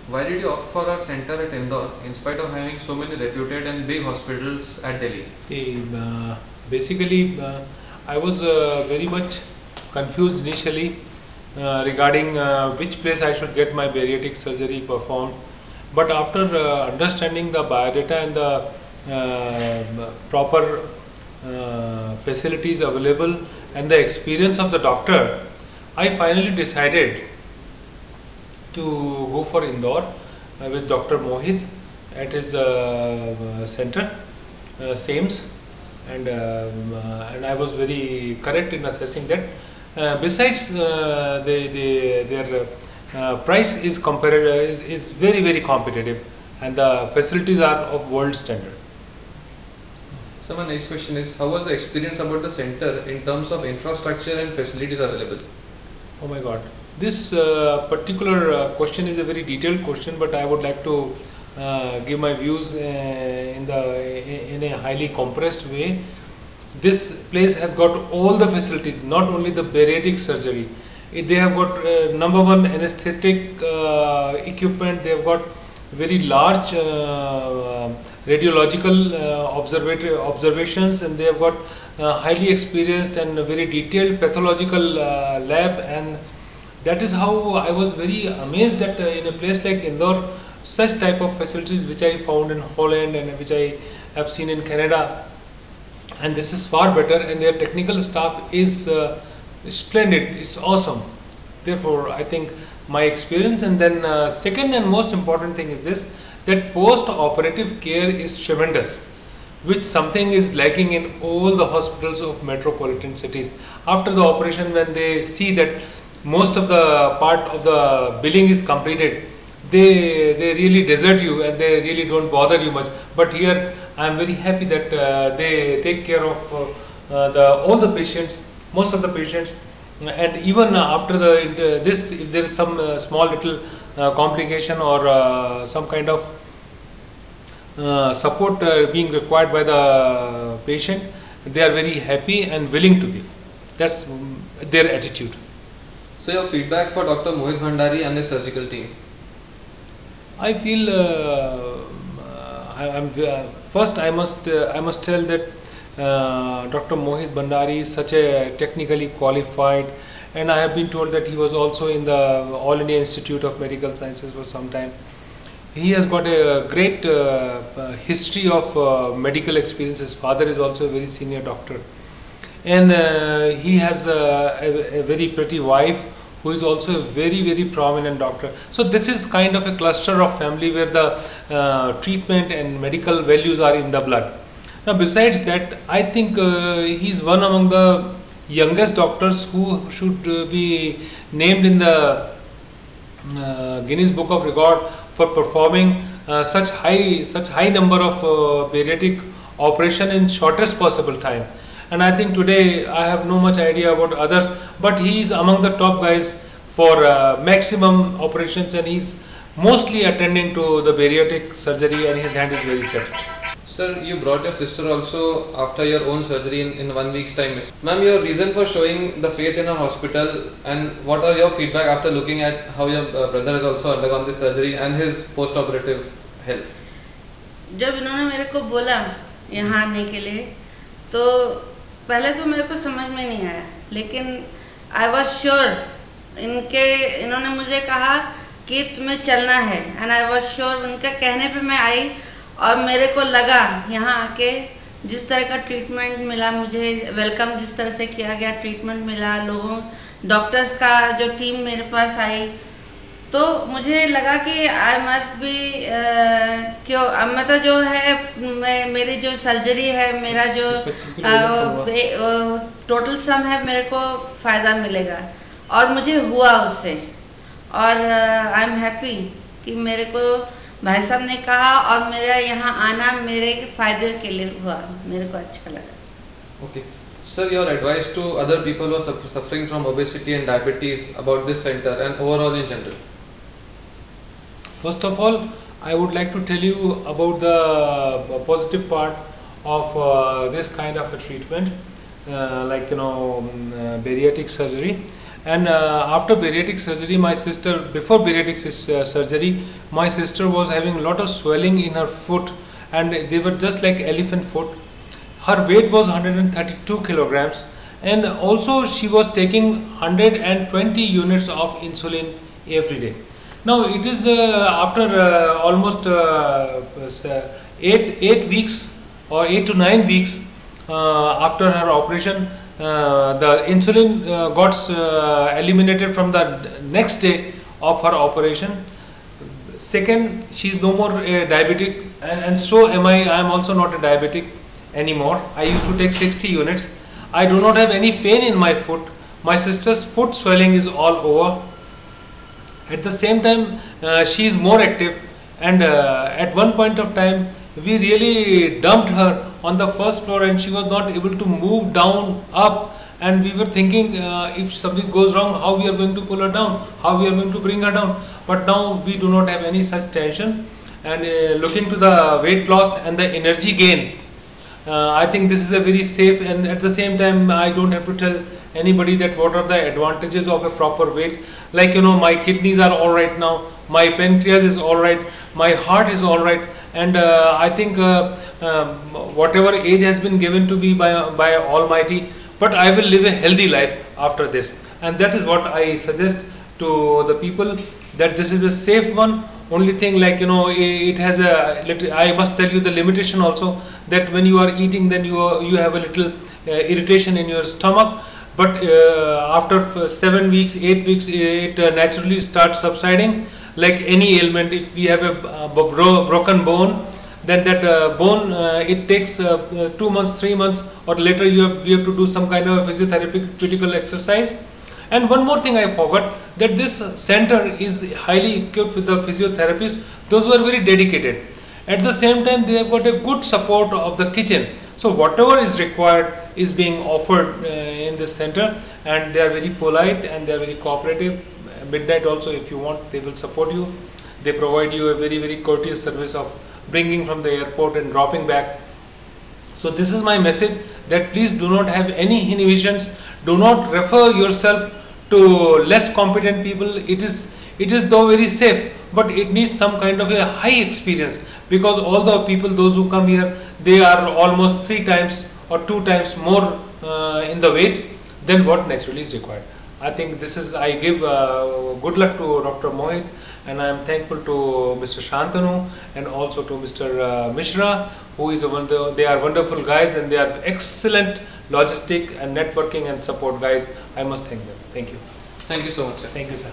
Why did you opt for our center at Indore in spite of having so many reputed and big hospitals at Delhi? Basically, I was very much confused initially regarding which place I should get my bariatric surgery performed. But after understanding the biodata and the proper facilities available and the experience of the doctor, I finally decided to go for Indore with Dr. Mohit at his center, SAMES, and I was very correct in assessing that. Besides, their price is is very competitive, and the facilities are of world standard. So my next question is, how was the experience about the center in terms of infrastructure and facilities available? Oh my God, this particular question is a very detailed question, but I would like to give my views in a highly compressed way. This place has got all the facilities, not only the bariatric surgery. They have got number one anesthetic equipment. They have got very large radiological observations, and they have got highly experienced and very detailed pathological lab, and that is how I was very amazed that in a place like Indore, such type of facilities which I found in Holland and which I have seen in Canada, and this is far better, and their technical staff is splendid, it's awesome. Therefore, I think my experience, and then second and most important thing is this, that post-operative care is tremendous, which something is lacking in all the hospitals of metropolitan cities. After the operation, when they see that most of the part of the billing is completed, they really desert you and they really don't bother you much. But here I am very happy that they take care of all the patients, most of the patients, and even after this, if there is some small little complication or some kind of support being required by the patient, they are very happy and willing to give. That's their attitude. So your feedback for Dr. Mohit Bhandari and his surgical team? I feel first I must tell that Dr. Mohit Bhandari is such a technically qualified, and I have been told that he was also in the All India Institute of Medical Sciences for some time. He has got a great history of medical experience. His father is also a very senior doctor, and he has a very pretty wife who is also a very prominent doctor. So this is kind of a cluster of family where the treatment and medical values are in the blood. Now besides that, I think he is one among the youngest doctors who should be named in the Guinness Book of Record for performing such high number of bariatric operation in shortest possible time. And I think today I have no much idea about others, but he is among the top guys for maximum operations, and he is mostly attending to the bariatric surgery, and his hand is very set. Sir, you brought your sister also after your own surgery in 1 week's time. Ma'am, your reason for showing the faith in our hospital, and what are your feedback after looking at how your brother has also undergone this surgery and his post-operative health? जब इन्होंने मेरे को बोला यहाँ आने के लिए, तो पहले तो मेरे को समझ में नहीं आया, लेकिन आई वॉज श्योर, इन्होंने मुझे कहा कि तुम्हें चलना है, एंड आई वॉज श्योर, उनके कहने पे मैं आई, और मेरे को लगा यहाँ आके जिस तरह का ट्रीटमेंट मिला मुझे, वेलकम जिस तरह से किया गया, ट्रीटमेंट मिला, लोगों डॉक्टर्स का जो टीम मेरे पास आई, तो मुझे लगा कि आई मस्ट बी क्यों मतलब जो है मेरी जो सर्जरी है, मेरा जो टोटल सम है, मेरे को फ़ायदा मिलेगा, और मुझे हुआ उससे, और आई एम हैप्पी कि मेरे को भाई साहब ने कहा, और मेरा यहाँ आना मेरे फायदे के लिए हुआ, मेरे को अच्छा लगा. Okay. Sir, your advice to other people who are suffering from obesity and diabetes about this center and overall in general? First of all, I would like to tell you about the positive part of this kind of a treatment, like bariatric surgery. And after bariatric surgery, my sister, before bariatric surgery, my sister was having a lot of swelling in her foot, and they were just like elephant foot. Her weight was 132 kilograms, and also she was taking 120 units of insulin every day. Now it is after almost 8 weeks or 8 to 9 weeks after her operation, the insulin got eliminated from the next day of her operation. Second, she is no more diabetic, and so am I. I am also not a diabetic anymore. I used to take 60 units. I do not have any pain in my foot. My sister's foot swelling is all over. At the same time, she is more active, and at one point of time, we really dumped her on the first floor, and she was not able to move down, up, and we were thinking if something goes wrong, how we are going to pull her down, how we are going to bring her down. But now we do not have any such tension, and looking to the weight loss and the energy gain, I think this is a very safe, and at the same time I don't have to tell anybody that what are the advantages of a proper weight. Like, my kidneys are alright now, my pancreas is alright, my heart is alright, and I think whatever age has been given to me by Almighty, but I will live a healthy life after this, and that is what I suggest to the people, that this is a safe one. Only thing, like, it has a I must tell you the limitation also, that when you are eating, then you have a little irritation in your stomach, but after 7 weeks, 8 weeks, it naturally starts subsiding. Like any ailment, if we have a broken bone, then that bone, it takes 2 months, 3 months, or later you have to do some kind of physiotherapy critical exercise. And one more thing I forgot, that this center is highly equipped with the physiotherapists, those who are very dedicated. At the same time, they have got a good support of the kitchen. So whatever is required is being offered in this center, and they are very polite and they are very cooperative. Midnight also, if you want, they will support you. They provide you a very, very courteous service of bringing from the airport and dropping back. So this is my message, that please do not have any inhibitions. Do not refer yourself to less competent people. It is though very safe, but it needs some kind of a high experience, because all the people, those who come here, they are almost 3 times or 2 times more in the weight than what naturally is required. I think this is, I give good luck to Dr. Mohit, and I am thankful to Mr. Shantanu and also to Mr. Mishra, who is they are wonderful guys, and they are excellent logistic and networking and support guys. I must thank them. Thank you. Thank you so much, sir. Thank you, sir.